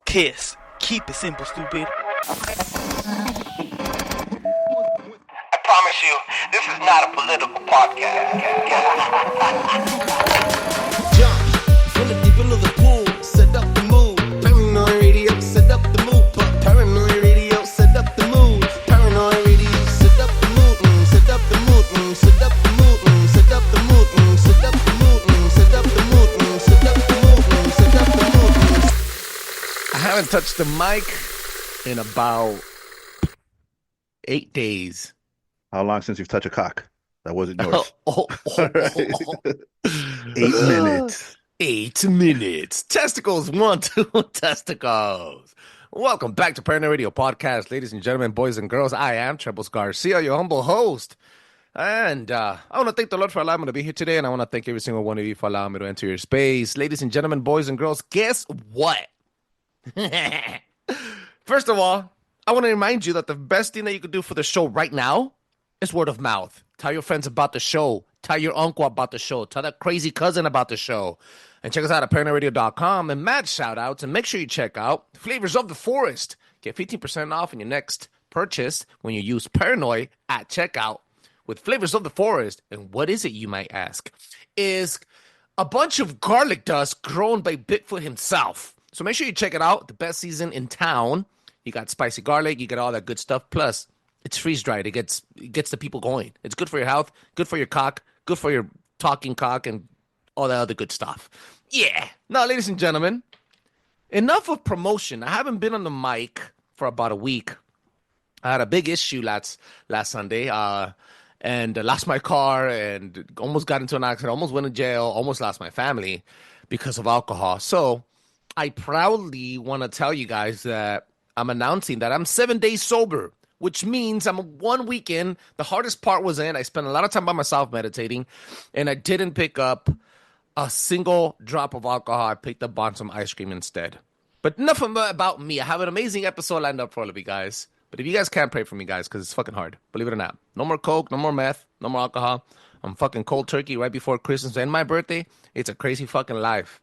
Kiss. Keep it simple, stupid. I promise you, this is not a political podcast. Jump from the deep end of the pool, set up the mood. Paranoid radio, set up the mood. Paranoid radio, set up the mood. Paranoid radio, set up the mood. Set up the mood. Set up the mood. Set up the mood. Set up the mood. Set up the mood. Set up the mood. Set up the mood. I haven't touched the mic in about 8 days. How long since you've touched a cock? That wasn't yours. Right. 8 minutes. 8 minutes. Testicles, 1, 2, testicles. Welcome back to Paranoid Radio Podcast, ladies and gentlemen, boys and girls. I am Trebles Garcia, your humble host. And I want to thank the Lord for allowing me to be here today, and I want to thank every single one of you for allowing me to enter your space. Ladies and gentlemen, boys and girls, guess what? First of all, I want to remind you that the best thing that you could do for the show right now is word of mouth. Tell your friends about the show. Tell your uncle about the show. Tell that crazy cousin about the show. And check us out at paranoidradio.com and mad shout-outs. And make sure you check out Flavors of the Forest. Get 15% off in your next purchase when you use Paranoid at checkout with Flavors of the Forest. And what is it, you might ask? Is a bunch of garlic dust grown by Bigfoot himself. So make sure you check it out. The best season in town. You got spicy garlic. You got all that good stuff. Plus, it's freeze-dried. It gets the people going. It's good for your health, good for your cock, good for your talking cock, and all that other good stuff. Yeah. Now, ladies and gentlemen, enough of promotion. I haven't been on the mic for about a week. I had a big issue last Sunday, and lost my car and almost got into an accident, almost went to jail, almost lost my family because of alcohol. So I proudly want to tell you guys that I'm announcing that I'm 7 days sober, which means I'm 1 week in. The hardest part was in. I spent a lot of time by myself meditating, and I didn't pick up a single drop of alcohol. I picked up on some ice cream instead. But enough about me. I have an amazing episode lined up for all of you guys. But if you guys can't, pray for me, guys, because it's fucking hard. Believe it or not. No more coke, no more meth, no more alcohol. I'm fucking cold turkey right before Christmas and my birthday. It's a crazy fucking life.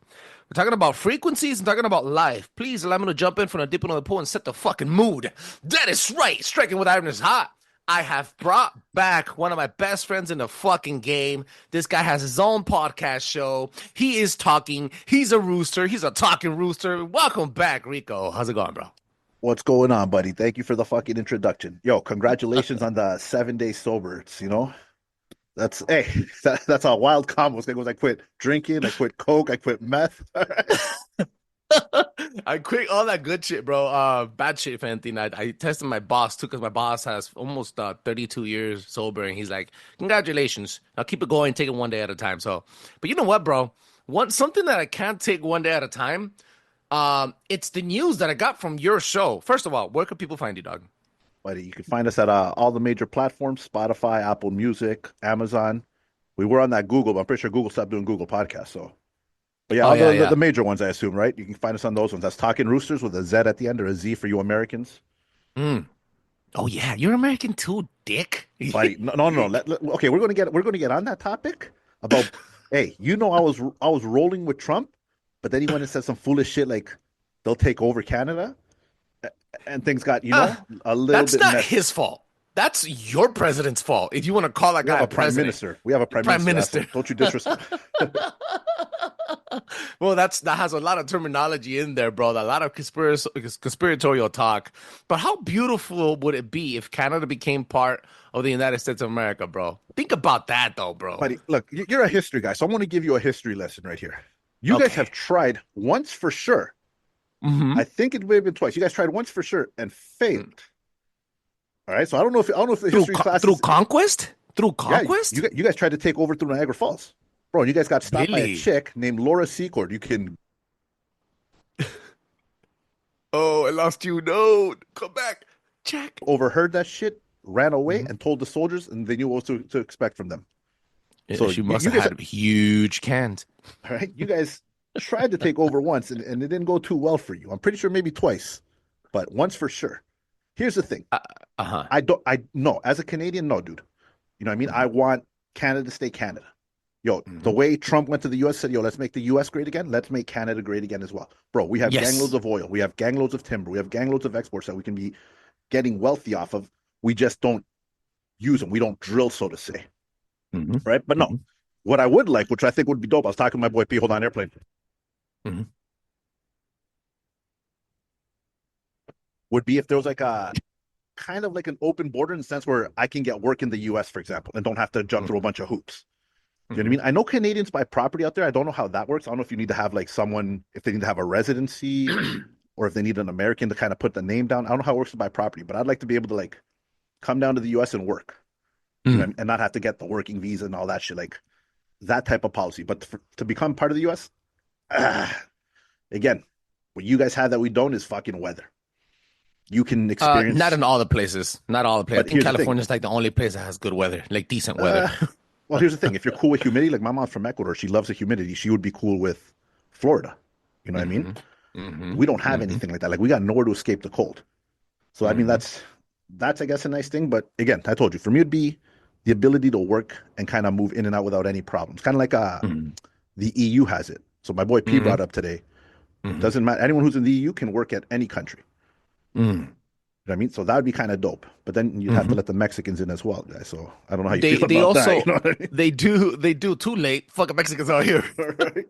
We're talking about frequencies and talking about life. Please allow me to jump in from a dip into the pool and set the fucking mood. That is right. Striking with iron is hot. I have brought back one of my best friends in the fucking game. This guy has his own podcast show. He is talking. He's a rooster. He's a talking rooster. Welcome back, Rico. How's it going, bro? What's going on, buddy? Thank you for the fucking introduction. Yo, congratulations on the 7 days sober. That's a wild combo. It goes, I quit drinking, I quit coke, I quit meth. I quit all that good shit, bro. Bad shit, if anything. I tested my boss too, because my boss has almost 32 years sober, and he's like, "Congratulations! I'll keep it going, take it one day at a time." So, but you know what, bro? Something that I can't take one day at a time. It's the news that I got from your show. First of all, where can people find you, dog? Buddy, you can find us at all the major platforms: Spotify, Apple Music, Amazon. We were on that Google, but I'm pretty sure Google stopped doing Google Podcasts. So, but yeah, the major ones, I assume, right? You can find us on those ones. That's Talking Roosterz with a Z at the end, or a Z for you Americans. Oh yeah, you're American too, dick. Buddy, no. Okay, we're gonna get on that topic about. Hey, I was rolling with Trump, but then he went and said some foolish shit like they'll take over Canada. And things got, a little bit That's not messy. his fault. That's your president's fault. If you want to call that guy a prime minister. We have a prime minister. Don't you disrespect. Well, that has a lot of terminology in there, bro. A lot of conspiratorial talk. But how beautiful would it be if Canada became part of the United States of America, bro? Think about that, though, bro. Buddy, look, you're a history guy, so I'm going to give you a history lesson right here. You guys have tried once for sure. Mm-hmm. I think it may have been twice. You guys tried once for sure and failed. All right, so I don't know if the history class through conquest. Through conquest, you guys tried to take over through Niagara Falls, bro. And you guys got stopped by a chick named Laura Secord. You can. Oh, I lost you. No, come back. Check. Overheard that shit, ran away, and told the soldiers, and they knew what to expect from them. Yeah, so she must have had huge cans. All right, you guys tried to take over once, and it didn't go too well for you. I'm pretty sure maybe twice, but once for sure. Here's the thing. I know, as a Canadian, no, dude. You know what I mean? I want Canada to stay Canada. Yo, the way Trump went to the U.S. said, yo, let's make the U.S. great again. Let's make Canada great again as well. Bro, we have gangloads of oil. We have gangloads of timber. We have gangloads of exports that we can be getting wealthy off of. We just don't use them. We don't drill, so to say. Right? But no, what I would like, which I think would be dope, I was talking to my boy P, hold on, airplane. Would be if there was like a kind of like an open border in the sense where I can get work in the U.S., for example, and don't have to jump through a bunch of hoops. You know what I mean? I know Canadians buy property out there. I don't know how that works. I don't know if you need to have like someone, if they need to have a residency or if they need an American to kind of put the name down. I don't know how it works to buy property, but I'd like to be able to like come down to the U.S. and work you know, and not have to get the working visa and all that shit, like that type of policy. But to become part of the U.S., again, what you guys have that we don't is fucking weather. You can experience... not in all the places. Not all the places. I think California's like the only place that has good weather, like decent weather. Well, here's the thing. If you're cool with humidity, like my mom's from Ecuador, she loves the humidity. She would be cool with Florida. You know what I mean? We don't have anything like that. Like we got nowhere to escape the cold. So, I mean, that's, I guess, a nice thing. But again, I told you, for me, it'd be the ability to work and kind of move in and out without any problems. Kind of like the EU has it. So my boy P brought up today. Doesn't matter. Anyone who's in the EU can work at any country. You know what I mean? So that would be kind of dope. But then you have to let the Mexicans in as well, guys. So I don't know how you feel about that. You know what I mean? They do too late. Fucking Mexicans out here. Right.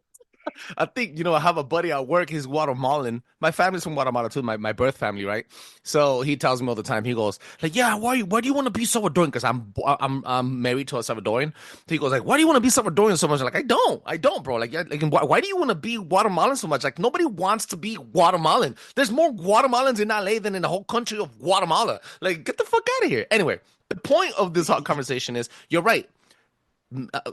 I think, you know, I have a buddy at work. He's Guatemalan. My family's from Guatemala too, my birth family, right? So he tells me all the time. He goes, like, yeah, why do you want to be Salvadoran? Because I'm married to a Salvadoran. So he goes, like, why do you want to be Salvadoran so much? I'm like, I don't, bro. Like why do you want to be Guatemalan so much? Like, nobody wants to be Guatemalan. There's more Guatemalans in LA than in the whole country of Guatemala. Like, get the fuck out of here. Anyway, the point of this hot conversation is, you're right.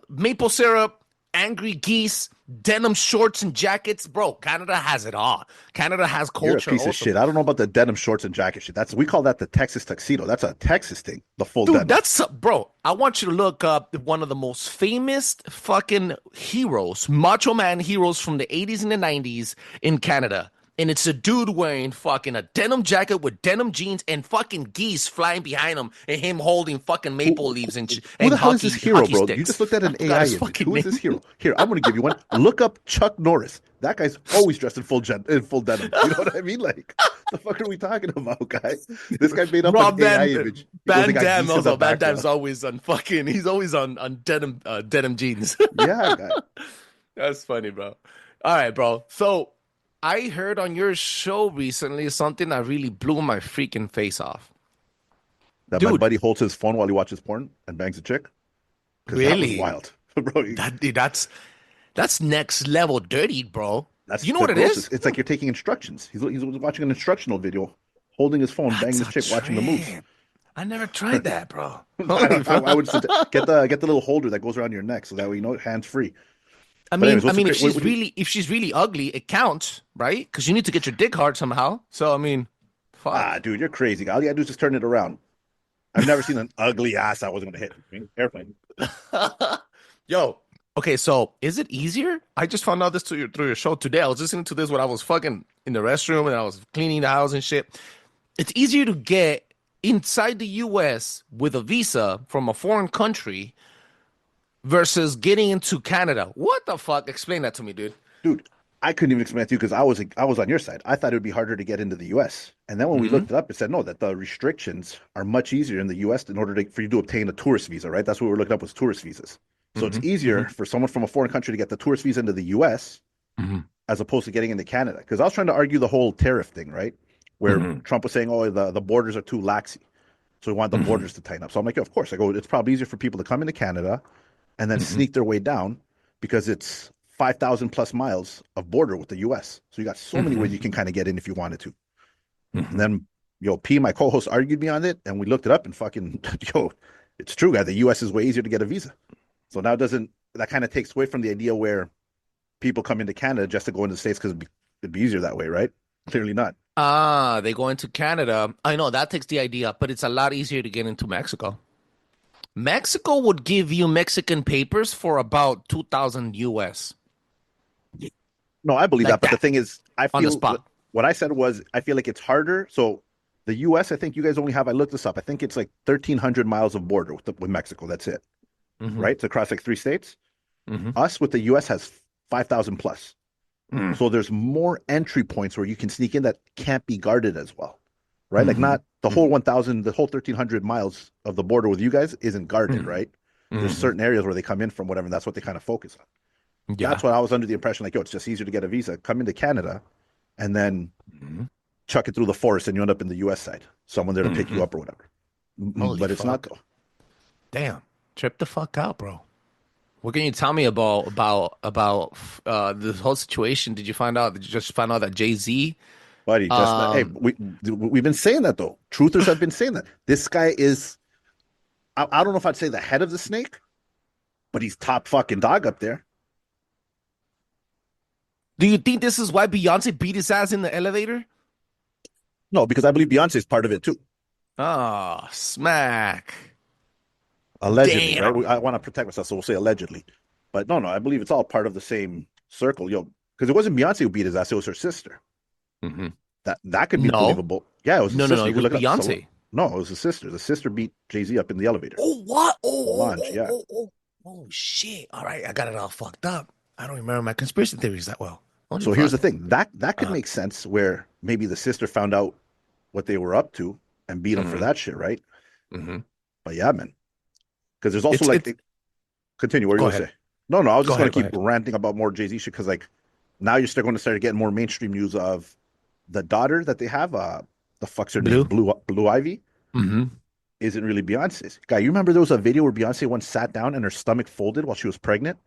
Maple syrup, angry geese, denim shorts and jackets, bro. Canada has it all. Canada has culture. You're a piece of shit. I don't know about the denim shorts and jacket shit. We call that the Texas tuxedo. That's a Texas thing. The full denim. Bro. I want you to look up one of the most famous fucking heroes, Macho Man heroes from the 80s and the 90s in Canada. And it's a dude wearing fucking a denim jacket with denim jeans and fucking geese flying behind him and him holding fucking maple leaves and who the hell is this hero, bro? Sticks. You just looked at an AI image. Who is this hero? Here, I'm going to give you one. Look up Chuck Norris. That guy's always dressed in full denim. You know what I mean? Like, the fuck are we talking about, guys? This guy made up an AI image. Van Damme's always on fucking, he's always on denim jeans. Yeah, guy. That's funny, bro. All right, bro. So, I heard on your show recently something that really blew my freaking face off. That my buddy holds his phone while he watches porn and bangs a chick? Really? That was wild. Bro, that's next level dirty, bro. You know what it is? It's like you're taking instructions. He's watching an instructional video, holding his phone, banging the chick, watching the moves. I never tried that, bro. I would get the little holder that goes around your neck so that way you know hands free. I mean, if she's really ugly, it counts, right? Because you need to get your dick hard somehow. So I mean, fuck. Dude, you're crazy. All you gotta do is just turn it around. I've never seen an ugly ass I wasn't gonna hit. Airplane. Yo, okay, so is it easier? I just found out this through your show today. I was listening to this when I was fucking in the restroom and I was cleaning the house and shit. It's easier to get inside the U.S. with a visa from a foreign country versus getting into Canada. What the fuck? Explain that to me, dude. Dude, I couldn't even explain it to you because I was on your side. I thought it would be harder to get into the U.S. And then when we looked it up, it said, no, that the restrictions are much easier in the U.S. in order for you to obtain a tourist visa, right? That's what we were looking up was tourist visas. So it's easier for someone from a foreign country to get the tourist visa into the U.S. As opposed to getting into Canada. Because I was trying to argue the whole tariff thing, right? Where Trump was saying, oh, the borders are too laxy. So we want the borders to tighten up. So I'm like, yeah, of course. I go, it's probably easier for people to come into Canada and then sneak their way down because it's 5,000 plus miles of border with the U.S. So you got so many ways you can kind of get in if you wanted to. And then, P, my co-host, argued me on it, and we looked it up and fucking, it's true, guy. The U.S. is way easier to get a visa. So now that kind of takes away from the idea where people come into Canada just to go into the States because it'd be easier that way, right? Clearly not. They go into Canada. I know that takes the idea, but it's a lot easier to get into Mexico. Mexico would give you Mexican papers for about 2,000 US. No, I believe like that. But the thing is, I feel on the spot. What I said was I feel like it's harder. So the US, I think you guys only have, I looked this up, I think it's like 1,300 miles of border with Mexico. That's it. Right? To cross like 3 states. Us with the US has 5,000 plus. So there's more entry points where you can sneak in that can't be guarded as well, right? Like not the whole 1,000, the whole 1,300 miles of the border with you guys isn't guarded, right? There's certain areas where they come in from, whatever, and that's what they kind of focus on. Yeah. That's what I was under the impression, like, yo, it's just easier to get a visa, come into Canada, and then chuck it through the forest, and you end up in the U.S. side. Someone there to pick you up or whatever. But it's not, though. Damn, trip the fuck out, bro. What can you tell me about this whole situation? Did you just find out that Jay-Z? Buddy, just hey, we've been saying that though. Truthers have been saying that this guy is. I don't know if I'd say the head of the snake, but he's top fucking dog up there. Do you think this is why Beyonce beat his ass in the elevator? No, because I believe Beyonce is part of it too. Oh, smack. Allegedly, Damn. right? I want to protect myself, so we'll say allegedly. But no, I believe it's all part of the same circle, yo. Because it wasn't Beyonce who beat his ass; it was her sister. That could be believable. Yeah, it was. No, it was Beyonce. No, it was the sister. The sister beat Jay-Z up in the elevator. Oh, what? Oh, shit! All right, I got it all fucked up. I don't remember my conspiracy theories that well. So here's the thing: that could make sense. Where maybe the sister found out what they were up to and beat him for that shit, right? But yeah, man. Because there's also continue. What are you going to say? No, I was just going to keep ranting about more Jay-Z shit because now you're still going to start getting more mainstream news of the daughter that they have. The fuck's her name? Blue Ivy. Isn't really Beyonce's. Guy, you remember there was a video where Beyonce once sat down and her stomach folded while she was pregnant?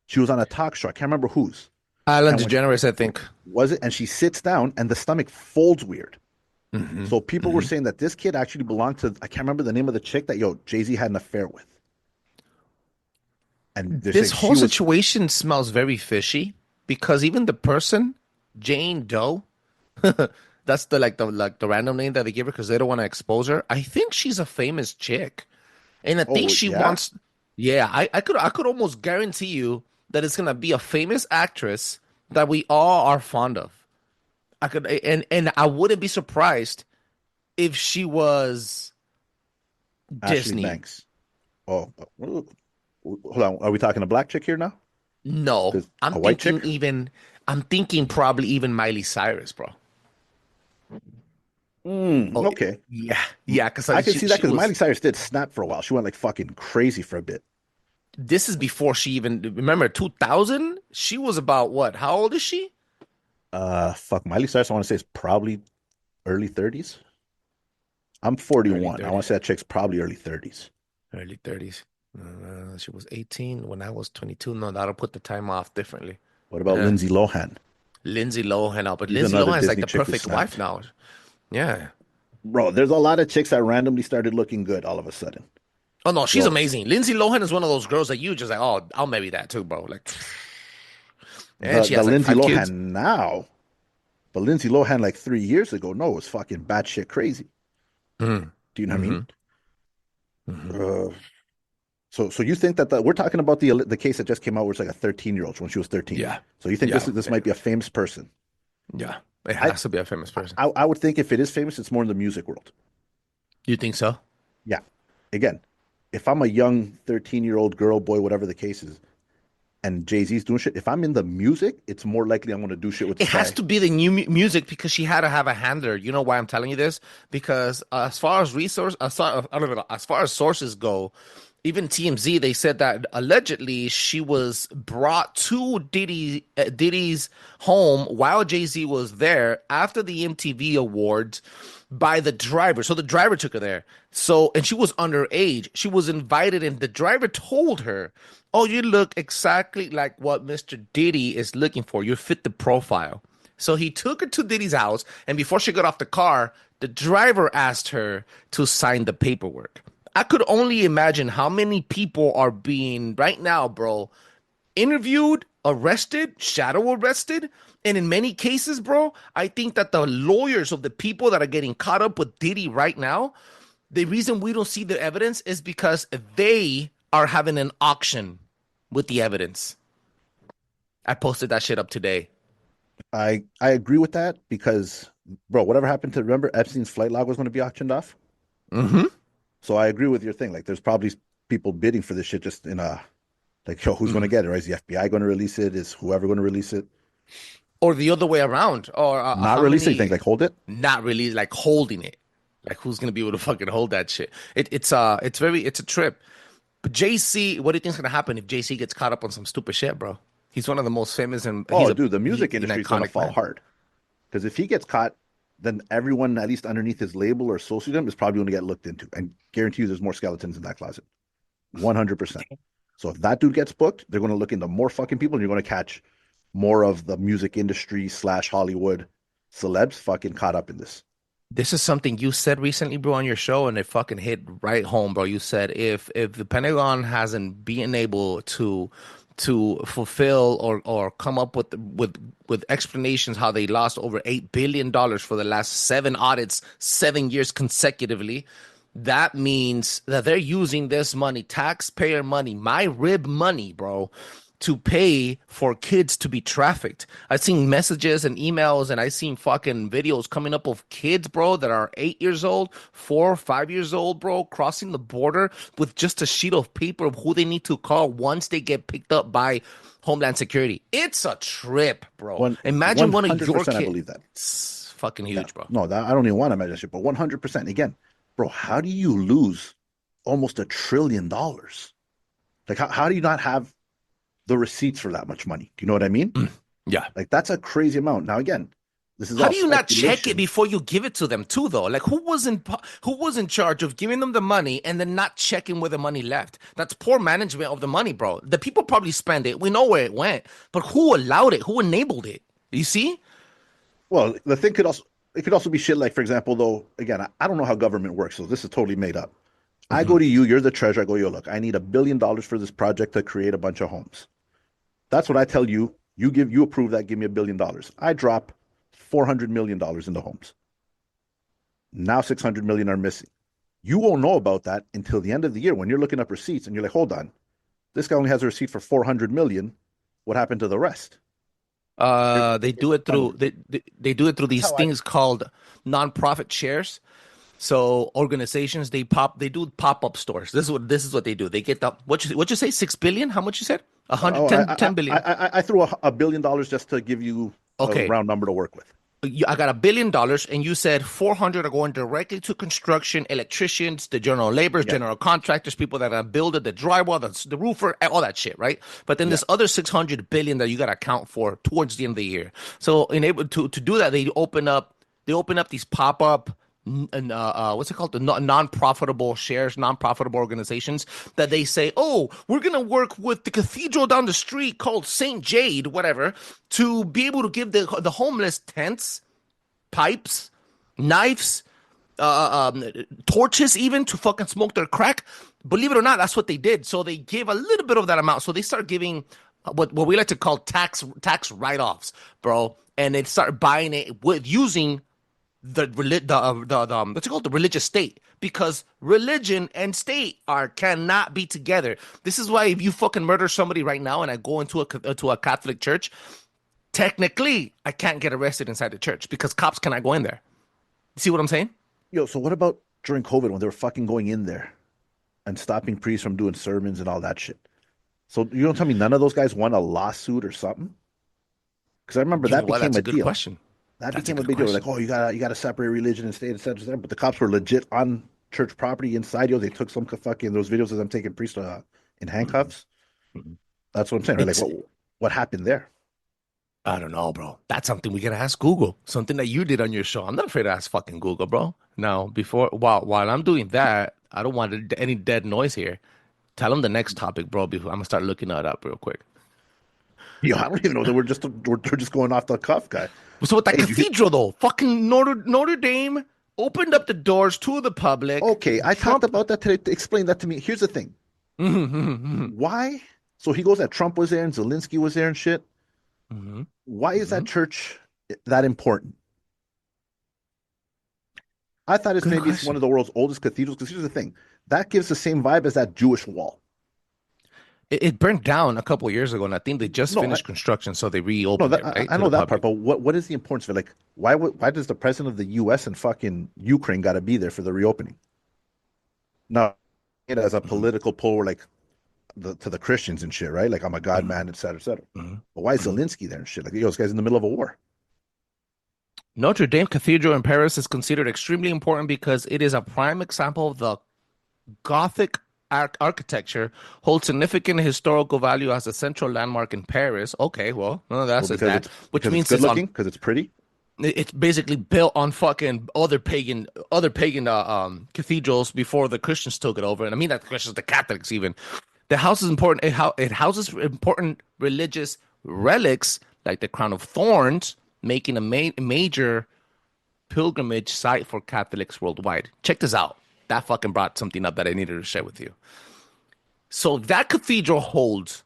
She was on a talk show. I can't remember whose. Ellen DeGeneres, I think. Was it? And she sits down and the stomach folds weird. So people were saying that this kid actually belonged to, I can't remember the name of the chick that, Jay-Z had an affair with. And this whole situation smells very fishy because even the person, Jane Doe, that's the random name that they give her because they don't want to expose her. I think she's a famous chick. And I think she wants, I could almost guarantee you that it's going to be a famous actress that we all are fond of. And I wouldn't be surprised if she was Ashley Disney. Banks. Oh, hold on. Are we talking a black chick here now? No, I'm thinking probably even Miley Cyrus, bro. Okay. Yeah. Because I can see that because Miley Cyrus did snap for a while. She went like fucking crazy for a bit. This is before she even remember 2000. She was about what? How old is she? Miley Cyrus. I want to say is probably early 30s. I'm 41. I want to say that chick's probably early 30s. Early 30s. She was 18 when I was 22. No, that'll put the time off differently. What about Lindsay Lohan? Lindsay Lohan, but Lindsay Lohan is like the perfect wife now. Yeah. Bro, there's a lot of chicks that randomly started looking good all of a sudden. Oh, no, she's amazing. Lindsay Lohan is one of those girls that you just like, oh, I'll marry that too, bro. Like, and she has like Lindsay 5 Lohan kids. now, but Lindsay Lohan like 3 years ago, no, was fucking batshit crazy. Do you know what I mean? So you think that we're talking about the case that just came out where it's like a 13-year-old when she was 13? Yeah. So you think this might be a famous person? Yeah, it has to be a famous person. I would think if it is famous, it's more in the music world. You think so? Yeah. Again, if I'm a young 13-year-old girl, boy, whatever the case is, and Jay-Z's doing shit, if I'm in the music, it's more likely I'm going to do shit with this It has to be the new music because she had to have a handler. You know why I'm telling you this? Because as far as sources go, even TMZ, they said that allegedly she was brought to Diddy's home while Jay-Z was there after the MTV Awards by the driver. So the driver took her there. And she was underage. She was invited and the driver told her, oh, you look exactly like what Mr. Diddy is looking for. You fit the profile. So he took her to Diddy's house. And before she got off the car, the driver asked her to sign the paperwork. I could only imagine how many people are being right now, bro, interviewed, arrested, shadow arrested. And in many cases, bro, I think that the lawyers of the people that are getting caught up with Diddy right now, the reason we don't see the evidence is because they are having an auction with the evidence. I posted that shit up today. I agree with that because, bro, whatever happened to, remember Epstein's flight log was going to be auctioned off? Mm-hmm. So I agree with your thing. Like, there's probably people bidding for this shit just in a Like, yo, who's going to get it? Right? Is the FBI going to release it? Is whoever going to release it? Or the other way around, or Not how releasing many? things, like hold it. Not really, like holding it. Like who's gonna be able to fucking hold that shit? It's it's a trip. But JC, what do you think's gonna happen if JC gets caught up on some stupid shit, bro? He's one of the most famous and Oh, dude, the music an industry is going to iconic fall man. hard because if he gets caught, then everyone, at least underneath his label or associate him, is probably going to get looked into. And guarantee you, there's more skeletons in that closet. 100%. So if that dude gets booked, they're going to look into more fucking people, and you're going to catch more of the music industry / Hollywood celebs fucking caught up in this. This is something you said recently, bro, on your show, and it fucking hit right home, bro. You said if the Pentagon hasn't been able to fulfill or come up with explanations how they lost over $8 billion for the last 7 audits, 7 years consecutively, that means that they're using this money, taxpayer money, my rib money, bro, to pay for kids to be trafficked. I've seen messages and emails, and I've seen fucking videos coming up of kids, bro, that are 8 years old, 4 or 5 years old, bro, crossing the border with just a sheet of paper of who they need to call once they get picked up by Homeland Security. It's a trip, bro. Imagine one of your 100%, kids. I believe that. It's fucking huge, bro. No, I don't even want to imagine shit, but 100%. Again, bro, how do you lose almost $1 trillion? Like, how do you not have the receipts for that much money? Do you know what I mean? Yeah. Like, that's a crazy amount. Now, again, this is How all do you not check it speculation. before you give it to them too, though? Like who was in charge of giving them the money and then not checking where the money left? That's poor management of the money, bro. The people probably spend it. We know where it went, but who allowed it? Who enabled it? You see? Well, the thing could also be shit like, for example, though, again, I don't know how government works, so this is totally made up. I go to you, you're the treasurer. I go, yo, look, I need $1 billion for this project to create a bunch of homes. That's what I tell you. You approve that, give me $1 billion. I drop $400 million into homes. Now 600 million are missing. You won't know about that until the end of the year when you're looking up receipts and you're like, hold on, this guy only has a receipt for 400 million. What happened to the rest? They do it through they do it through these things called nonprofit shares. So organizations they do pop-up stores. This is what they do. They get the what you say 6 billion? How much you said? 10 billion. I threw $1 billion just to give you a round number to work with. I got $1 billion, and you said 400 are going directly to construction, electricians, the general laborers, general contractors, people that are builder, the drywall, the roofer, all that shit, right? But then this other 600 billion that you got to account for towards the end of the year. So, in able to do that, they open up these pop up. And what's it called? The non-profitable shares, non-profitable organizations that they say, oh, we're gonna work with the cathedral down the street called Saint Jade, whatever, to be able to give the homeless tents, pipes, knives, torches, even to fucking smoke their crack. Believe it or not, that's what they did. So they gave a little bit of that amount. So they start giving what we like to call tax write-offs, bro, and they start buying it with using the what's it called, the religious state, because religion and state cannot be together. This is why if you fucking murder somebody right now and I go into a Catholic church, technically I can't get arrested inside the church because cops cannot go in there. See what I'm saying? Yo, so what about during COVID when they were fucking going in there and stopping priests from doing sermons and all that shit? So you don't tell me none of those guys won a lawsuit or something? Because I remember that became that's a a good deal. question. That That's became a a good big deal. question. Like, oh, you gotta separate religion and state, et cetera, et cetera. But the cops were legit on church property inside. Yo, they took some fucking those videos of them taking priests in handcuffs. Mhm. That's what I'm saying. Like, what happened there? I don't know, bro. That's something we gotta ask Google. Something that you did on your show. I'm not afraid to ask fucking Google, bro. Now, while I'm doing that, I don't want any dead noise here. Tell them the next topic, bro. Before I'm gonna start looking that up real quick. Yo, I don't even know that we're just going off the cuff, guy. So with that Hey, cathedral, though, fucking Notre Dame opened up the doors to the public. Okay, I talked about that today. Explain that to me. Here's the thing. Why? So he goes that Trump was there and Zelensky was there and shit. Why is that church that important? I thought it's one of the world's oldest cathedrals. Because here's the thing. That gives the same vibe as that Jewish wall. It burned down a couple of years ago, and I think they just finished construction, so they No, reopened it. Right, I know that part, but what is the importance of it? Like, why does the president of the U.S. and fucking Ukraine got to be there for the reopening? Now, it as a political pull, where like the Christians and shit, right? Like I'm a God man, et cetera, et cetera. Mm-hmm. But why is Zelensky there and shit? Like, yo, this guy's in the middle of a war. Notre Dame Cathedral in Paris is considered extremely important because it is a prime example of the Gothic architecture, holds significant historical value as a central landmark in Paris. Okay, well, no, that's Well, that, which means it's good looking, because it's pretty. It's basically built on fucking other pagan cathedrals before the Christians took it over, and I mean that the Christians, the Catholics even. The house is important. It houses important religious relics like the crown of thorns, making a major pilgrimage site for Catholics worldwide. Check this out. That fucking brought something up that I needed to share with you. So that cathedral holds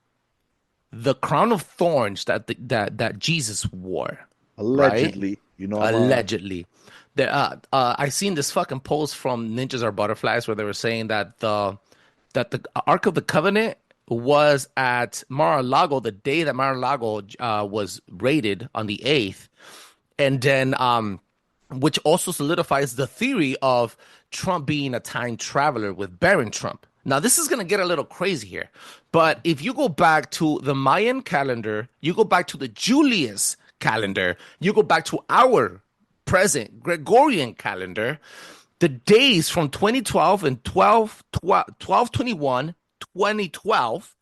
the crown of thorns that Jesus wore. Allegedly, right? You know. Allegedly. I seen this fucking post from Ninjas Are Butterflies where they were saying that the Ark of the Covenant was at Mar-a-Lago the day that Mar-a-Lago was raided on the 8th. And then which also solidifies the theory of Trump being a time traveler with Baron Trump. Now, this is going to get a little crazy here. But if you go back to the Mayan calendar, you go back to the Julius calendar, you go back to our present Gregorian calendar, the days from 2012 and 12/21, 2012,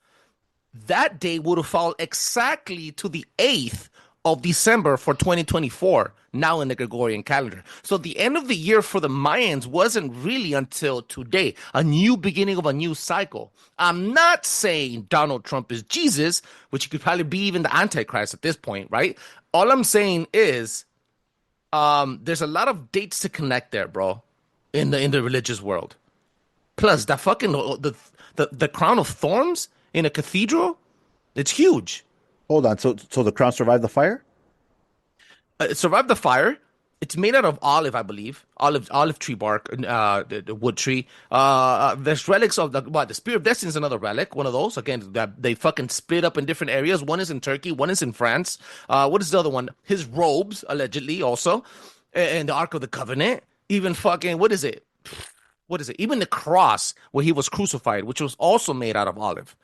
that day would have fallen exactly to the 8th of December for 2024, now in the Gregorian calendar. So the end of the year for the Mayans wasn't really until today, a new beginning of a new cycle. I'm not saying Donald Trump is Jesus, which could probably be even the Antichrist at this point, right? All I'm saying is there's a lot of dates to connect there, bro, in the religious world. Plus, that fucking the crown of thorns in a cathedral, it's huge. Hold on. So the crown survived the fire? It survived the fire. It's made out of olive, I believe. Olive tree bark, the wood tree. There's relics of the Spear of Destiny is another relic, one of those. Again, that they fucking split up in different areas. One is in Turkey, one is in France. What is the other one? His robes, allegedly, also. And the Ark of the Covenant. Even fucking, what is it? Even the cross where he was crucified, which was also made out of olive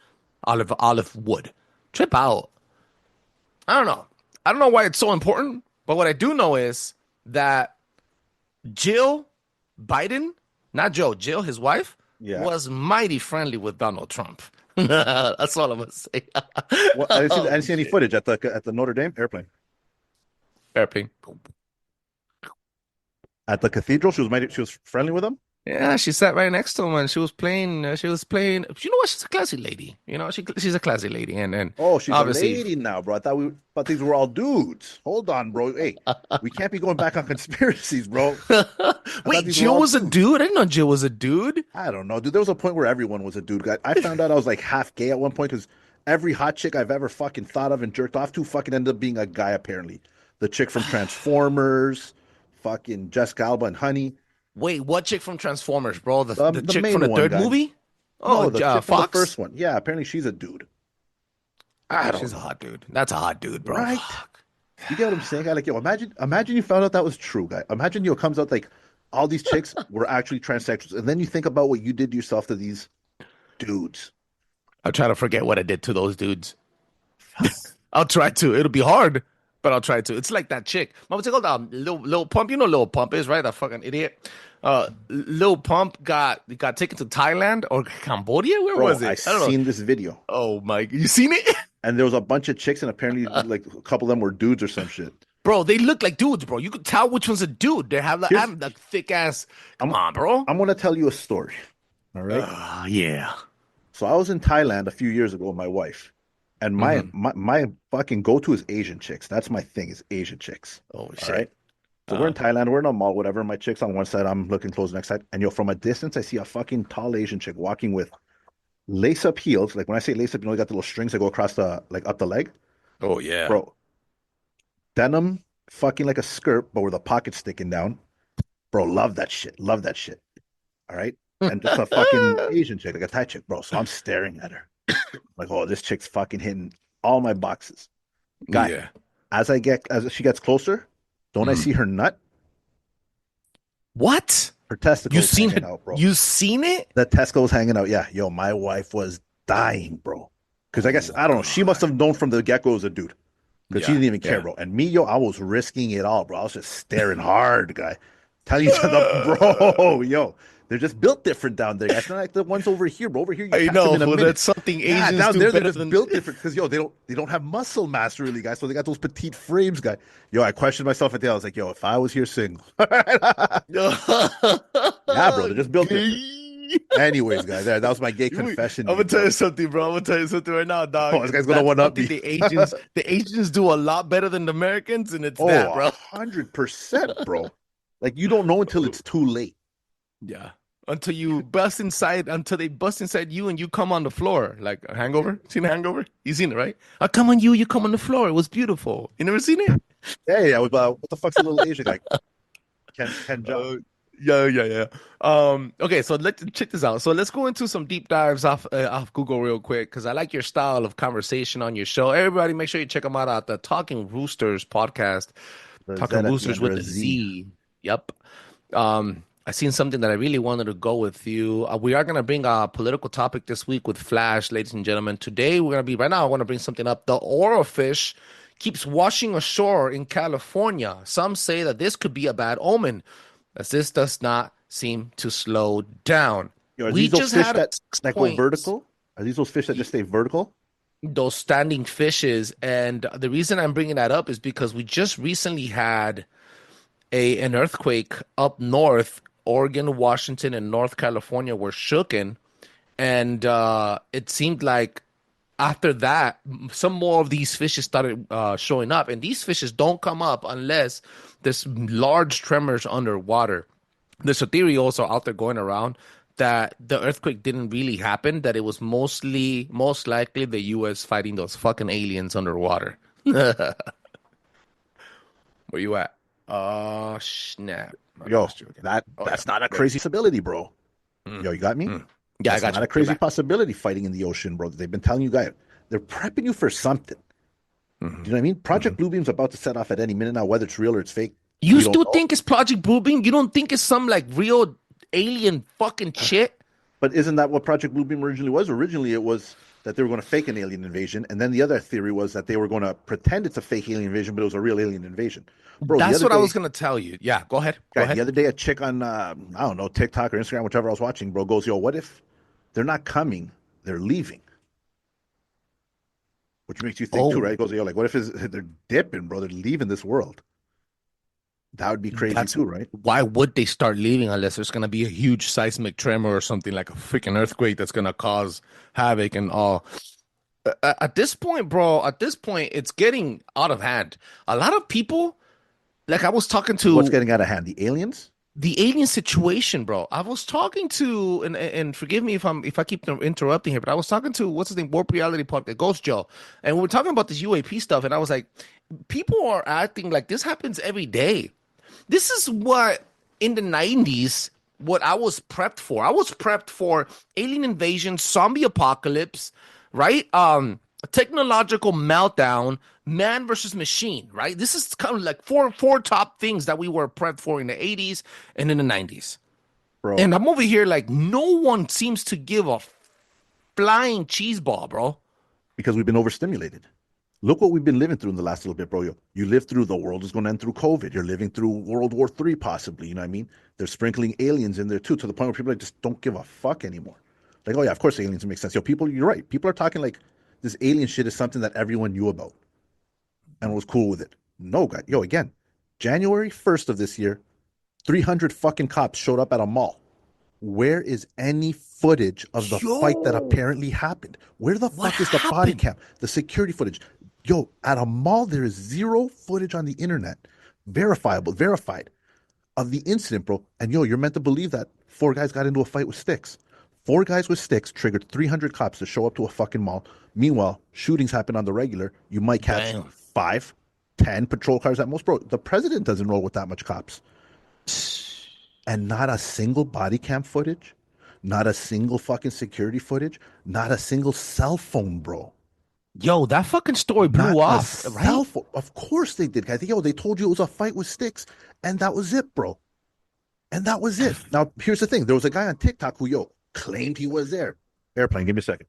wood. Trip out. I don't know. I don't know why it's so important, but what I do know is that Jill Biden, not Joe, Jill, his wife, was mighty friendly with Donald Trump. That's all I'm gonna say. Well, I didn't see any footage at the Notre Dame airplane. At the cathedral, she was friendly with him. Yeah, she sat right next to him and she was playing. You know what? She's a classy lady. You know, she's a classy lady. And oh, she's a lady now, bro. I thought these were all dudes. Hold on, bro. Hey, we can't be going back on conspiracies, bro. Wait, Jill was a dude? I didn't know Jill was a dude. I don't know, dude. There was a point where everyone was a dude. I found out I was like half gay at one point because every hot chick I've ever fucking thought of and jerked off to fucking ended up being a guy, apparently. The chick from Transformers, fucking Jessica Alba and Honey. Wait, what chick from Transformers, bro? The chick main from the third guy. movie? Oh, no, the chick Fox? from the first one. Yeah, apparently she's a dude. She's a hot dude. That's a hot dude, bro. Right? You get what I'm saying? Like, yo, imagine you found out that was true, guy. Imagine it comes out like all these chicks were actually transsexuals, and then you think about what you did to yourself to these dudes. I'll try to forget what I did to those dudes. I'll try to. It'll be hard, but I'll try to. It's like that chick. What's it called? Lil Pump. You know Lil Pump is, right? That fucking idiot. Lil Pump got taken to Thailand or Cambodia. Where was it? I seen this video. Oh my! You seen it? And there was a bunch of chicks, and apparently, like a couple of them were dudes or some shit. Bro, they look like dudes, bro. You could tell which one's a dude. They have the thick ass. Come on, bro. I'm gonna tell you a story. All right. Yeah. So I was in Thailand a few years ago with my wife, and my fucking go-to is Asian chicks. That's my thing, is Asian chicks. Oh shit. All right. So we're in Thailand, we're in a mall, whatever. My chick's on one side, I'm looking close next side. And from a distance, I see a fucking tall Asian chick walking with lace-up heels. Like when I say lace-up, you got the little strings that go across up the leg. Oh yeah. Bro. Denim, fucking like a skirt, but with a pocket sticking down. Bro, love that shit. Love that shit. All right. And just a fucking Asian chick, like a Thai chick, bro. So I'm staring at her. Like, oh, this chick's fucking hitting all my boxes. Guy, yeah. As she gets closer, don't I see her nut? What? Her testicles hanging out, bro. You seen it? The testicle was hanging out. Yeah. Yo, my wife was dying, bro. Because I guess, I don't know, she must have known from the get-go as a dude. Because she Yeah, didn't even care, yeah. bro. And me, yo, I was risking it all, bro. I was just staring hard, guy. Tell you to the bro, yo. They're just built different down there. It's not like the ones over here, bro. Over here, you I catch them know, in a fool. minute. That's something Nah, Asians down do there they're better just than. built different because yo, they don't have muscle mass really, guys. So they got those petite frames, guy. Yo, I questioned myself at the end. I was like, yo, if I was here single, yeah, bro, they're just built different. Gay. Anyways, guys, that was my gay confession to I'm you, gonna tell bro. you something, bro. I'm gonna tell you something right now, Oh, dog. this guy's gonna That's one up something me. the Asians do a lot better than the Americans, and it's Oh, that, bro. 100%, bro. Like you don't know until it's too late. Yeah. Until you bust inside, until they bust inside you and you come on the floor. Like a hangover. Seen a hangover? You seen it, right? I come on you, you come on the floor. It was beautiful. You never seen it? Hey, I was what the fuck's a little Asian guy? Ken Jeong. Yeah. Okay, so let's check this out. So let's go into some deep dives off Google real quick because I like your style of conversation on your show. Everybody, make sure you check them out at the Talking Roosters podcast. The Z Talking at the Roosters end, with or a a Z. Z. Yep. I seen something that I really wanted to go with you. We are gonna bring a political topic this week with Flash, ladies and gentlemen. Today we're gonna be right now. I want to bring something up. The oil fish keeps washing ashore in California. Some say that this could be a bad omen, as this does not seem to slow down. Yo, are We these those just fish had that 6 go points. vertical? Are these those fish that just stay vertical? Those standing fishes, and the reason I'm bringing that up is because we just recently had an earthquake up north. Oregon, Washington, and North California were shooken, and it seemed like after that, some more of these fishes started showing up, and these fishes don't come up unless there's large tremors underwater. There's a theory also out there going around that the earthquake didn't really happen, that it was most likely the U.S. fighting those fucking aliens underwater. Where you at? Oh, snap. I Yo, lost you again. that's not a crazy possibility, bro. Yo, you got me? Yeah, I That's got not you. a crazy possibility fighting in the ocean, bro. They've been telling you guys. They're prepping you for something. Do you know what I mean? Project Bluebeam's about to set off at any minute now, whether it's real or it's fake. You We don't still know. think it's Project Bluebeam? You don't think it's some like real alien fucking shit? But isn't that what Project Bluebeam originally was? Originally, it was that they were going to fake an alien invasion, and then the other theory was that they were going to pretend it's a fake alien invasion, but it was a real alien invasion. Bro, That's what I day, was gonna tell you. Yeah, go ahead. Go ahead. the other day, a chick on I don't know, TikTok or Instagram, whichever I was watching, bro, goes, "Yo, what if they're not coming? They're leaving." Which makes you think too, right? It goes, "Yo, like, what if they're dipping, bro? They're leaving this world." That would be crazy too, right? Why would they start leaving unless there's gonna be a huge seismic tremor or something like a freaking earthquake that's gonna cause havoc and all? At this point, bro, it's getting out of hand. A lot of people, like I was talking to What's getting out of hand? The aliens? the alien situation, bro. I was talking to, and forgive me if I keep interrupting here, but I was talking to what's his name, Warp Reality Podcast, Ghost Joe, and we were talking about this UAP stuff, and I was like, people are acting like this happens every day. This is what in the 90s, what I was prepped for. I was prepped for alien invasion, zombie apocalypse, right? Technological meltdown, man versus machine, right? This is kind of like four top things that we were prepped for in the 80s and in the 90s. Bro. And I'm over here like no one seems to give a flying cheese ball, bro. Because we've been overstimulated. Look what we've been living through in the last little bit, bro. You lived through the world is going to end through COVID. You're living through World War III, possibly. You know what I mean? They're sprinkling aliens in there too, to the point where people just don't give a fuck anymore. Like, oh yeah, of course aliens make sense. Yo, you're right. People are talking like this alien shit is something that everyone knew about and was cool with it. No, God. Yo, again, January 1st of this year, 300 fucking cops showed up at a mall. Where is any footage of the fight that apparently happened? Where the fuck is the body cam? The security footage? Yo, at a mall, there is zero footage on the internet, verified, of the incident, bro. And yo, you're meant to believe that 4 guys got into a fight with sticks. 4 guys with sticks triggered 300 cops to show up to a fucking mall. Meanwhile, shootings happen on the regular. You might catch 5, 10 patrol cars at most, bro. The president doesn't roll with that much cops. And not a single body cam footage, not a single fucking security footage, not a single cell phone, bro. Yo, that fucking story blew off, right? Of course they did, guys. Yo, they told you it was a fight with sticks, and that was it, bro. And that was it. Now, here's the thing. There was a guy on TikTok who, claimed he was there. Airplane, give me a second.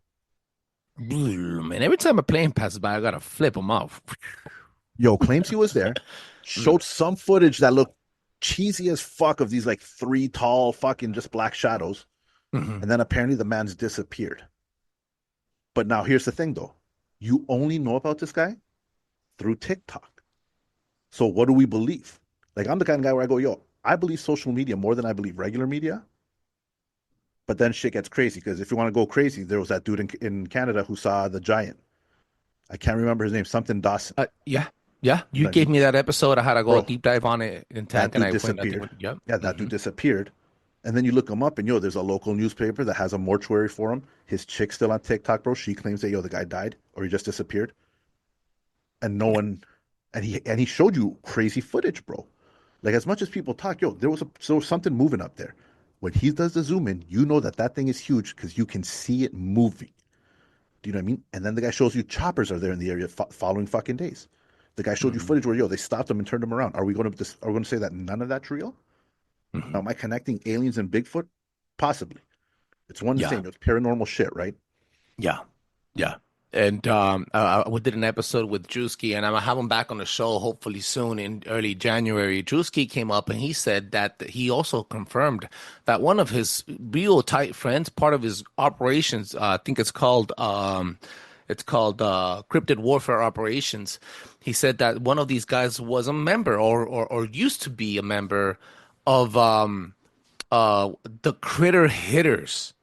Man, every time a plane passes by, I gotta flip him off. Yo, claims he was there, Mm. showed some footage that looked cheesy as fuck of these like three tall fucking just black shadows. Mhm. And then apparently the man's disappeared. But now here's the thing though. You only know about this guy through TikTok. So what do we believe? Like I'm the kind of guy where I go, yo, I believe social media more than I believe regular media. But then shit gets crazy because if you want to go crazy, there was that dude in Canada who saw the giant. I can't remember his name, something Dawson. Yeah, yeah. You But he, gave me that episode. I had to go bro, deep dive on it in that Tank, and dude I went. I think, disappeared. yep. Yeah, that dude disappeared. And then you look him up, and yo, there's a local newspaper that has a mortuary for him. His chick's still on TikTok, bro. She claims that yo, the guy died or he just disappeared, and no one, and he showed you crazy footage, bro. Like as much as people talk, yo, there was something moving up there. When he does the zoom in, you know that that thing is huge because you can see it moving. Do you know what I mean? And then the guy shows you choppers are there in the area following fucking days. The guy showed you Mhm. footage where yo, they stopped him and turned him around. Are we going to say that none of that's real? Now, Mhm. am I connecting aliens and Bigfoot? Possibly. It's one and the Yeah, same. It's paranormal shit, right? yeah, yeah. And we did an episode with Drewski, and I'm gonna have him back on the show hopefully soon in early January. Drewski came up and he said that he also confirmed that one of his real tight friends, part of his operations, I think it's called Cryptid Warfare Operations. He said that one of these guys was a member or used to be a member of the Critter Hitters.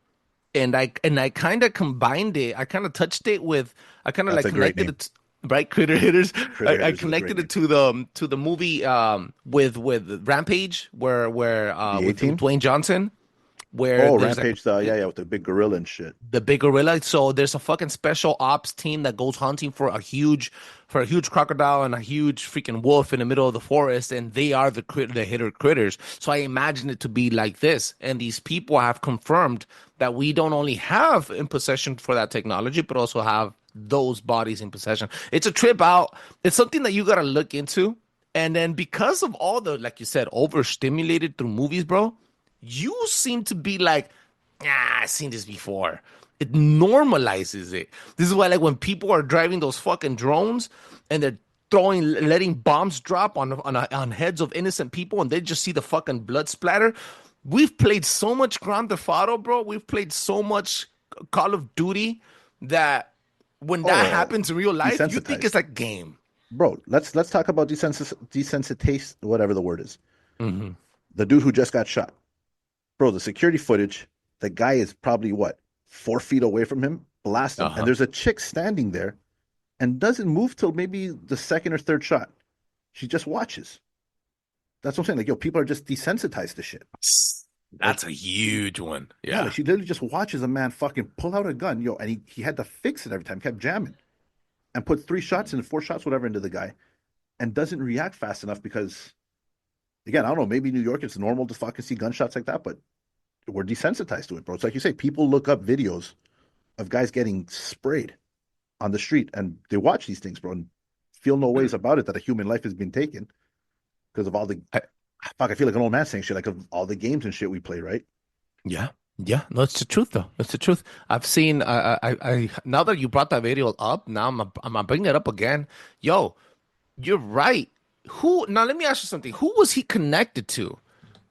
And I kind of combined it. I kind of touched it with. I kind of That's like a great connected name. it. Right, Critter Hitters. Critter I Hitters is a great connected it name. to the movie with Rampage, where The A with team? Dwayne Johnson, where Oh, there's like Rampage, yeah, with the big gorilla and shit. the big gorilla. So there's a fucking special ops team that goes hunting for a huge crocodile and a huge freaking wolf in the middle of the forest, and they are the hitter critters. So I imagine it to be like this, and these people have confirmed that we don't only have in possession for that technology, but also have those bodies in possession. It's a trip out. It's something that you gotta look into. And then because of all the, like you said, overstimulated through movies, bro, you seem to be like, I've seen this before. It normalizes it. This is why, like, when people are driving those fucking drones and they're letting bombs drop on heads of innocent people, and they just see the fucking blood splatter. We've played so much Grand Theft Auto, bro. We've played so much Call of Duty that when that Oh, happens in real life, you think desensitized. it's like game. Bro, let's talk about desensitized, whatever the word is. Mm-hmm. The dude who just got shot. Bro, the security footage, the guy is probably what, 4 feet away from him, blast him. And Uh-huh. there's a chick standing there and doesn't move till maybe the second or third shot. She just watches. That's what I'm saying. Like, yo, people are just desensitized to shit. Like, That's a huge one. yeah, Yeah. like she literally just watches a man fucking pull out a gun, yo, and he had to fix it every time, kept jamming, and put 3 shots in, 4 shots, whatever, into the guy, and doesn't react fast enough because, again, I don't know, maybe New York, it's normal to fucking see gunshots like that, but we're desensitized to it, bro. It's like you say, people look up videos of guys getting sprayed on the street, and they watch these things, bro, and feel no ways about it that a human life has been taken because of all the I, fuck. I feel like an old man saying shit, like of all the games and shit we play, right? Yeah, yeah. No, it's the truth though. It's the truth. I've seen. Now that you brought that video up, now I'm gonna bring it up again. Yo, you're right. Who? Now let me ask you something. Who was he connected to?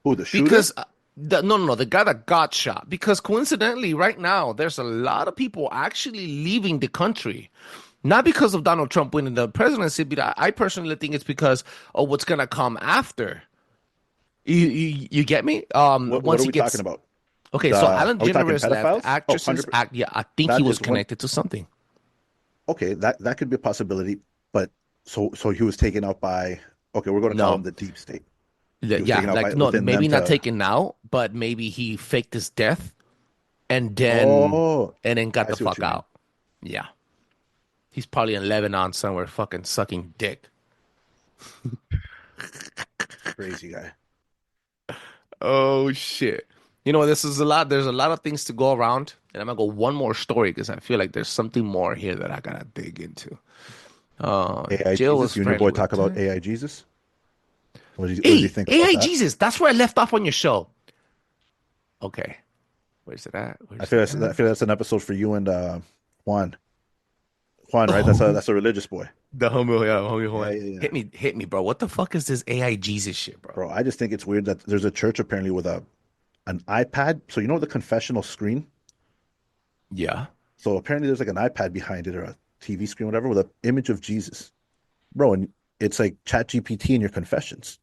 Who, the shooter? Because no, the guy that got shot. Because coincidentally, right now there's a lot of people actually leaving the country. Not because of Donald Trump winning the presidency, but I personally think it's because of what's gonna come after. You get me? What Once are he we talking gets about? Okay, The so Alan Are we talking Jenner is left. pedophiles? Oh, Actresses 100%. act. Yeah, I think he That was is one. connected to something. Okay, that could be a possibility. But so he was taken out by. Okay, we're going to call him No, the deep state. yeah, He was yeah, taken out by like no, within them maybe not to. taken now, but maybe he faked his death and then Oh, got I the see what fuck you mean. out. Yeah, he's probably in Lebanon somewhere, fucking sucking dick. Crazy guy. Oh shit! You know, this is a lot. There's a lot of things to go around, and I'm gonna go one more story because I feel like there's something more here that I gotta dig into. AI Jill Jesus. was You and your friendly boy with talk about Ted. AI Jesus. What does he Hey, think about hey, that? Jesus, that's where I left off on your show. Okay. Where's it at? I Where's feel it that's, I at? feel that's an episode for you and Juan. Juan, right? That's a religious boy. The homie Yeah, Juan. yeah, yeah. Hit me, bro. What the fuck is this AI Jesus shit, bro? Bro, I just think it's weird that there's a church apparently with an iPad. So you know the confessional screen? Yeah. So apparently there's like an iPad behind it or a TV screen, whatever, with an image of Jesus. Bro, and it's like Chat GPT in your confessions.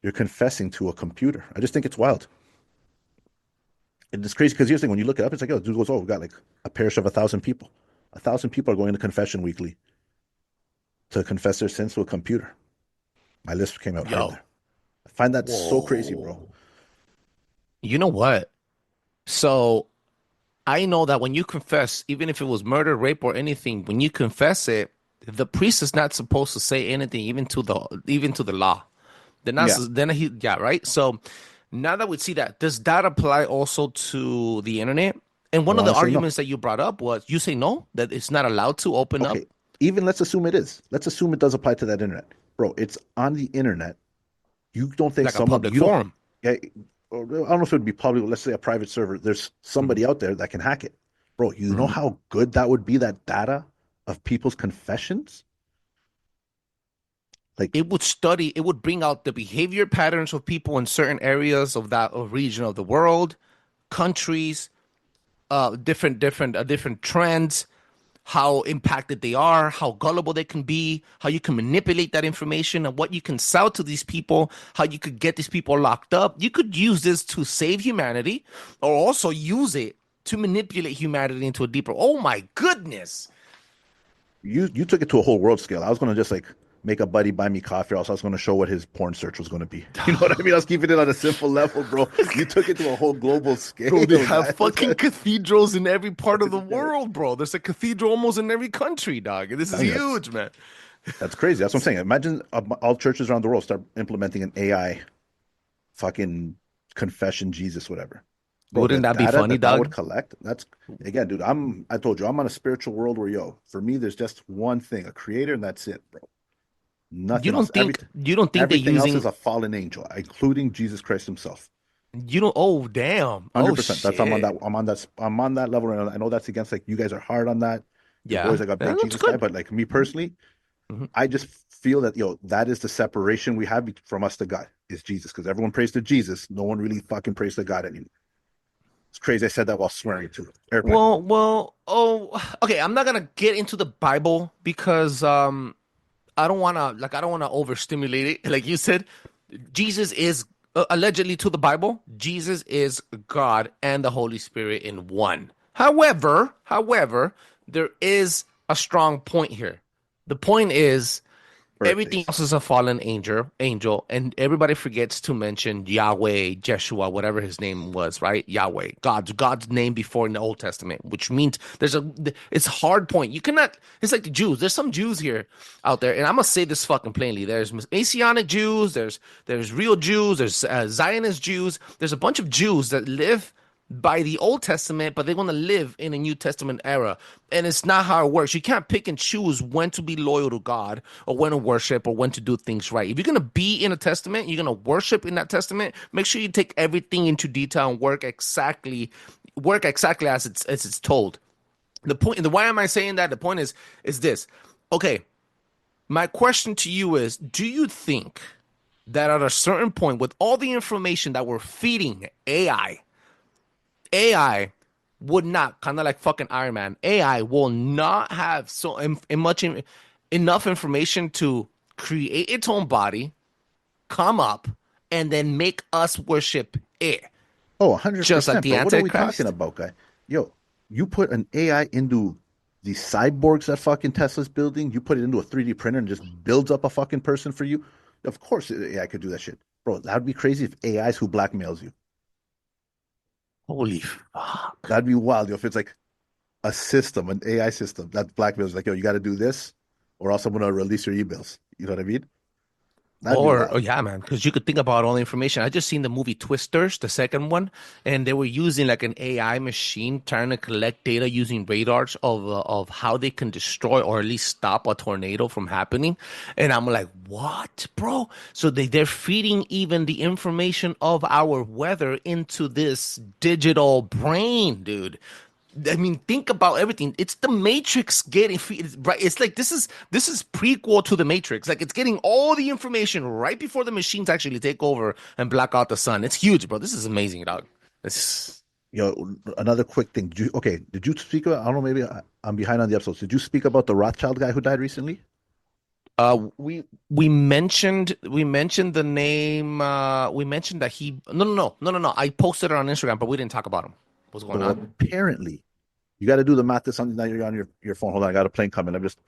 You're confessing to a computer. I just think it's wild. And it's crazy because here's the thing, when you look it up, it's like, oh, dude goes, oh, we've got like a parish of 1,000 people. 1,000 people are going to confession weekly to confess their sins to a computer. My list came out hard Yo. there. I find that so crazy, Whoa. bro. You know what? So I know that when you confess, even if it was murder, rape, or anything, when you confess it, the priest is not supposed to say anything, even to the law. They're not. Yeah. Then right. So now that we see that, does that apply also to the internet? And one Well, of the I say no. arguments that you brought up was you say no, that it's not allowed to open up. Okay, even let's assume it is. Let's assume it does apply to that internet. Bro, it's on the internet. You don't think Like a someone public you don't forum. yeah, or I don't know if it would be public, let's say a private server. There's somebody out there that can hack it. Bro, you know how good that would be, that data of people's confessions? Like, It would bring out the behavior patterns of people in certain areas of that region of the world, countries, different trends, how impacted they are, how gullible they can be, how you can manipulate that information, and what you can sell to these people, how you could get these people locked up. You could use this to save humanity, or also use it to manipulate humanity into a deeper. Oh my goodness! you took it to a whole world scale. I was gonna just like make a buddy buy me coffee, or else I was gonna show what his porn search was gonna be. You know what I mean? I was keeping it on a simple level, bro. You took it to a whole global scale. Bro, they have man. fucking cathedrals in every part of the world, bro. There's a cathedral almost in every country, dog. This is huge, man. That's crazy. That's what I'm saying. Imagine all churches around the world start implementing an AI fucking confession, Jesus, whatever. Bro, Wouldn't the that be data funny, that would dog? collect. That's again, dude. I told you, I'm on a spiritual world where, yo, for me, there's just one thing, a creator, and that's it, bro. You Nothing else. don't think you don't think they're Everything else using is a fallen angel, including Jesus Christ himself. you don't oh damn. Oh 100%. That's shit. I'm on that level right now. I know that's against, like, you guys are hard on that. Your Yeah. boys like a Yeah, big that's Jesus guy, good. but like me personally, Mhm. I just feel that, yo, that is the separation we have from us to God is Jesus. Because everyone prays to Jesus. No one really fucking prays to God anymore. It's crazy. I said that while swearing too. Airplane. Okay, I'm not gonna get into the Bible because I don't wanna overstimulate it. Like you said, Jesus is allegedly to the Bible, Jesus is God and the Holy Spirit in one. However, there is a strong point here. The point is everything Birthdays. else is a fallen angel, and everybody forgets to mention Yahweh, Jeshua, whatever his name was, right? Yahweh, God's name before in the Old Testament, which means it's hard point. You cannot. It's like the Jews. There's some Jews here out there, and I'm gonna say this fucking plainly. There's Messianic Jews. There's real Jews. There's Zionist Jews. There's a bunch of Jews that live by the Old Testament, but they want to live in a New Testament era. And it's not how it works. You can't pick and choose when to be loyal to God or when to worship or when to do things right. If you're going to be in a testament, you're going to worship in that testament, make sure you take everything into detail and work exactly as it's told. The point, and why am I saying that? The point is this. Okay, my question to you is, do you think that at a certain point, with all the information that we're feeding AI would not, kind of like fucking Iron Man, AI will not have enough information to create its own body, come up, and then make us worship it? Oh, 100%. Just like the But what are we Antichrist? talking about, guy? Yo, you put an AI into the cyborgs that fucking Tesla's building, you put it into a 3D printer and just builds up a fucking person for you. Of course AI could do that shit. Bro, that would be crazy if AI is who blackmails you. Holy fuck. That'd be wild, yo, if it's like a system, an AI system that blackmails, like, yo, you got to do this or else I'm going to release your e-bills. You know what I mean? That'd be wild. Yeah, man, because you could think about all the information. I just seen the movie Twisters, the second one, and they were using like an AI machine trying to collect data using radars of how they can destroy or at least stop a tornado from happening. And I'm like, what, bro? So they're feeding even the information of our weather into this digital brain, dude. I mean, think about everything. It's the Matrix getting right. It's like this is prequel to the Matrix. Like it's getting all the information right before the machines actually take over and black out the sun. It's huge, bro. This is amazing, dog. It's Another quick thing. Did you speak about? I don't know. Maybe I'm behind on the episodes. Did you speak about the Rothschild guy who died recently? we mentioned the name. We mentioned that he. No. I posted it on Instagram, but we didn't talk about him. What's going So on? apparently, you got to do the math. This something that you're on your phone. Hold on, I got a plane coming. I'm just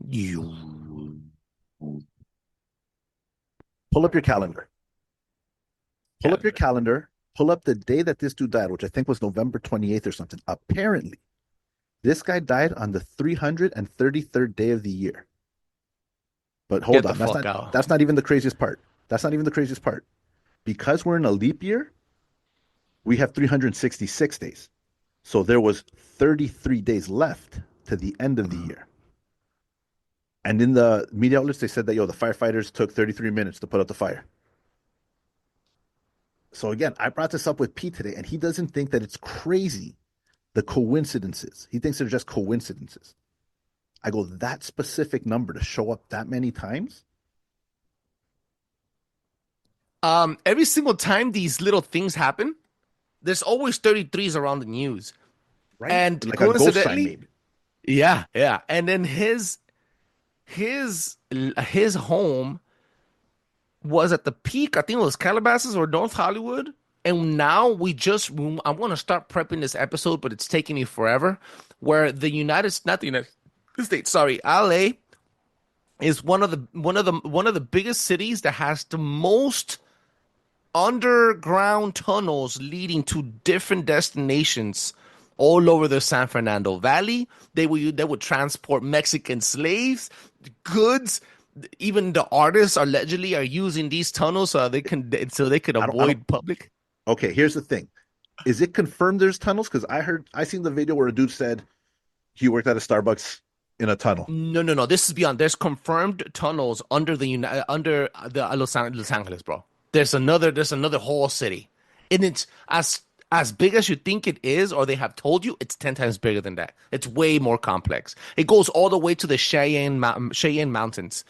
You. pull up your calendar. Pull up your calendar. Pull up the day that this dude died, which I think was November 28th or something. Apparently, this guy died on the 333rd day of the year. But hold Get the on, that's fuck not out. that's not even the craziest part. That's not even the craziest part. Because we're in a leap year, we have 366 days. So there was 33 days left to the end of the year. And in the media outlets, they said that the firefighters took 33 minutes to put out the fire. So again, I brought this up with Pete today, and he doesn't think that it's crazy, the coincidences. He thinks they're just coincidences. I go, that specific number to show up that many times? Every single time these little things happen, there's always 33s around the news. Right? And Like a ghost sign, coincidentally, maybe. yeah. And then his home was at the peak. I think it was Calabasas or North Hollywood. And now I'm going to start prepping this episode, but it's taking me forever. Where not the United States, sorry, LA is one of the biggest cities that has the most underground tunnels leading to different destinations all over the San Fernando Valley. They would transport Mexican slaves, goods. Even the artists allegedly are using these tunnels so they could avoid public. Okay, here's the thing. Is it confirmed there's tunnels? Because I seen the video where a dude said he worked at a Starbucks in a tunnel. No. This is beyond. There's confirmed tunnels under the Los Angeles, bro. There's another whole city, and it's as big as you think it is, or they have told you. It's 10 times bigger than that. It's way more complex. It goes all the way to the Cheyenne Mountains,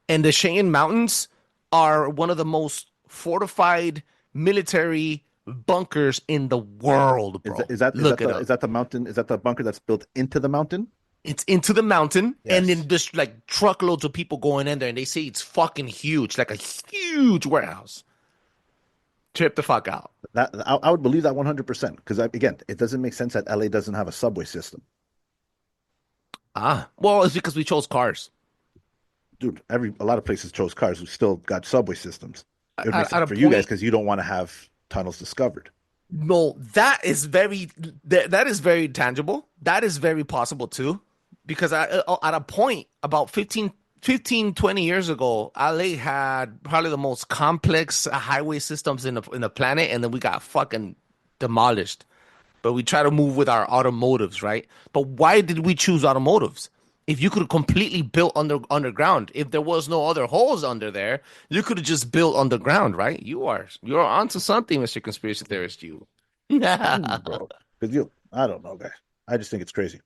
and the Cheyenne Mountains are one of the most fortified military bunkers in the world, bro. Is that the mountain? Is that the bunker that's built into the mountain? It's into the mountain, and Yes. then just like truckloads of people going in there, and they say it's fucking huge, like a huge warehouse. Trip the fuck out. That I would believe that 100% because again, it doesn't make sense that LA doesn't have a subway system. Well, it's because we chose cars. Dude, a lot of places chose cars who still got subway systems. It would make At sense a for you guys point, because you don't want to have tunnels discovered. no, that is very tangible. That is very possible too, because at a point about 20 years ago, LA had probably the most complex highway systems in the planet, and then we got fucking demolished. But we try to move with our automotives, right? But why did we choose automotives? If you could have completely built underground, if there was no other holes under there, you could have just built underground, right? You're onto something, Mr. Conspiracy Theorist. You. Bro. Because I don't know, guy. I just think it's crazy.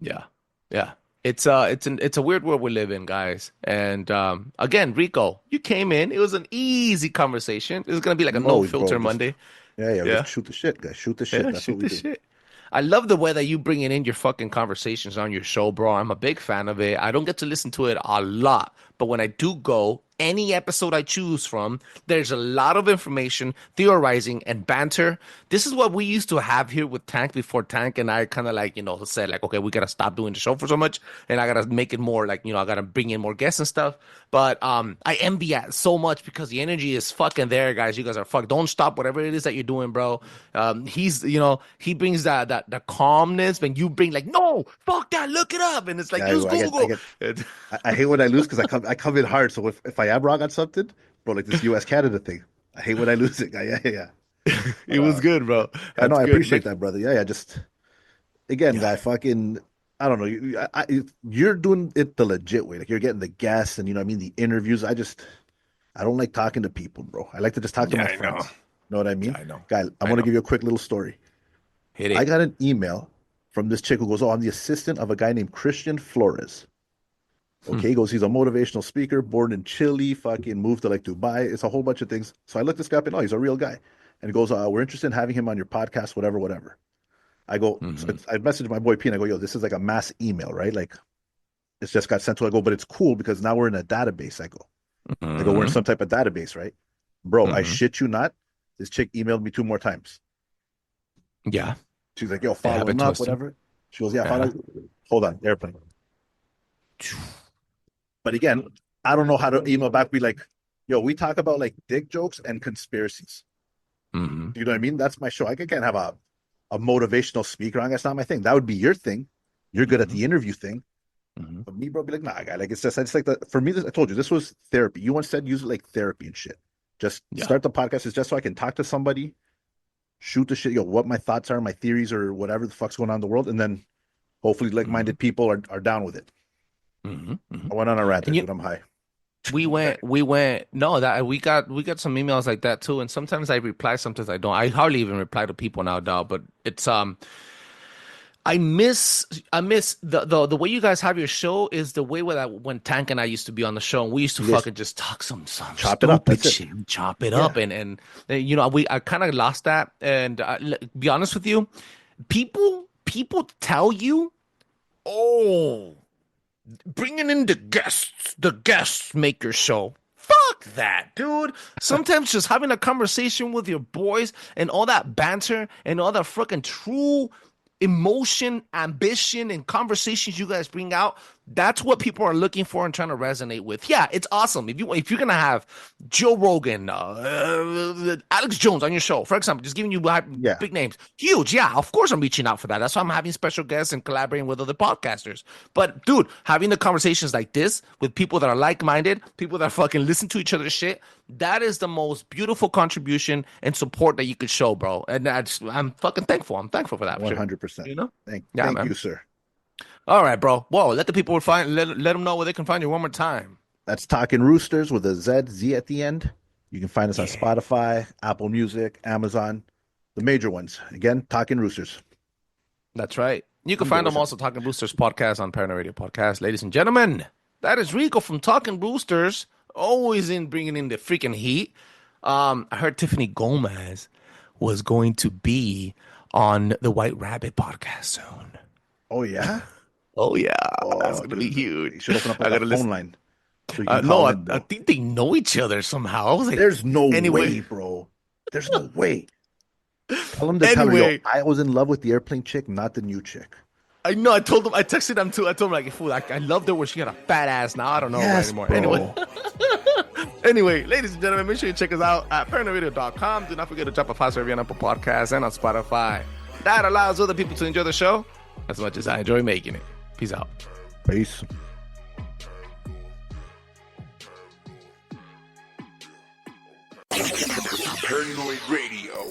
Yeah, yeah. It's a weird world we live in, guys. And again, Rico, you came in. It was an easy conversation. It was gonna be like a no filter Just- Monday. Yeah. Yeah. Just shoot the shit, guys. Shoot the shit. Yeah, That's shoot what we the do. shit. I love the way that you bringing in your fucking conversations on your show, bro. I'm a big fan of it. I don't get to listen to it a lot, but when I do go, any episode I choose from, there's a lot of information, theorizing, and banter. This is what we used to have here with Tank before Tank and I kind of said okay, we gotta stop doing the show for so much, and I gotta make it more I gotta bring in more guests and stuff. But I envy that so much because the energy is fucking there, guys. You guys are fuck. Don't stop whatever it is that you're doing, bro. He brings that calmness when you bring no, fuck that, look it up, and it's like Yeah, use I Google. I hate when I lose because I come in hard. So if I am wrong on something, bro, like this U.S. Canada thing, I hate when I lose it. Yeah. It was good, bro. I know. That's I good. appreciate that, brother. Yeah. Just again, guy, fucking. I don't know. You're doing it the legit way. Like you're getting the guests and what I mean, the interviews. I don't like talking to people, bro. I like to just talk to Yeah, my I friends. know. Know what I mean? I know. Guy, I want to give you a quick little story. Hit it. I got an email from this chick who goes, "Oh, I'm the assistant of a guy named Christian Flores." Okay, he goes, he's a motivational speaker, born in Chile, fucking moved to like Dubai. It's a whole bunch of things. So I looked this guy up and he's a real guy. And he goes, we're interested in having him on your podcast, whatever, whatever. I go, so I messaged my boy P and I go, yo, this is like a mass email, right? Like it's just got sent to. I go, but it's cool because now we're in a database. I go, we're in some type of database, right? Bro, I shit you not. This chick emailed me 2 more times. Yeah. She's like, yo, follow him up, whatever. She goes, yeah, follow. Hold on, airplane. But again, I don't know how to email back. Be like, yo, we talk about like dick jokes and conspiracies. You know what I mean? That's my show. I can't have a motivational speaker on. That's not my thing. That would be your thing. You're good at the interview thing. But me, bro, be like, nah, guy. Like it's like for me. I told you this was therapy. You once said use it like therapy and shit. Just start the podcast is just so I can talk to somebody, shoot the shit. Yo, what my thoughts are, my theories, or whatever the fuck's going on in the world, and then hopefully like-minded people are down with it. I went on a rant, dude. I'm high. We went. No, that we got some emails like that too, and sometimes I reply, sometimes I don't. I hardly even reply to people now, dog. But it's I miss the way you guys have your show is the way when Tank and I used to be on the show, and we used to fucking just talk some chop it up, shit, chop it up, and you know I kind of lost that. And be honest with you, people tell you, oh, bringing in the guests make your show. Fuck that, dude. Sometimes just having a conversation with your boys and all that banter and all that fucking true emotion, ambition, and conversations you guys bring out, that's what people are looking for and trying to resonate with. Yeah, it's awesome. If you're gonna have Joe Rogan, Alex Jones on your show, for example, just giving you big names, huge. Yeah, of course I'm reaching out for that. That's why I'm having special guests and collaborating with other podcasters. But dude, having the conversations like this with people that are like-minded, people that fucking listen to each other's shit, that is the most beautiful contribution and support that you could show, bro. And I'm fucking thankful. I'm thankful for that. 100%. You know? Thank man. you, sir. All right, bro. Whoa, let the people let them know where they can find you one more time. That's Talking Roosterz with a Z at the end. You can find us on Spotify, Apple Music, Amazon, the major ones. Again, Talking Roosterz. That's right. You can find them also Talking Roosterz podcast on Paranoid Radio Podcast. Ladies and gentlemen, that is Rico from Talking Roosterz, always bringing in the freaking heat. I heard Tiffany Gomez was going to be on the White Rabbit podcast soon. Oh, yeah? Oh, yeah. That's going to be huge. You should open up a phone line. So I think they know each other somehow. I was like, there's no way, bro. There's no way. Tell them to tell her, yo, I was in love with the airplane chick, not the new chick. I know. I told them. I texted them too. I told them like, fool, I loved her when she had a fat ass. Now I don't know her anymore. Bro. Anyway, ladies and gentlemen, make sure you check us out at paranoidradio.com. Do not forget to drop a 5-star review on Apple Podcasts and on Spotify. That allows other people to enjoy the show as much as I enjoy making it. Peace out. Peace. Paranoid Radio.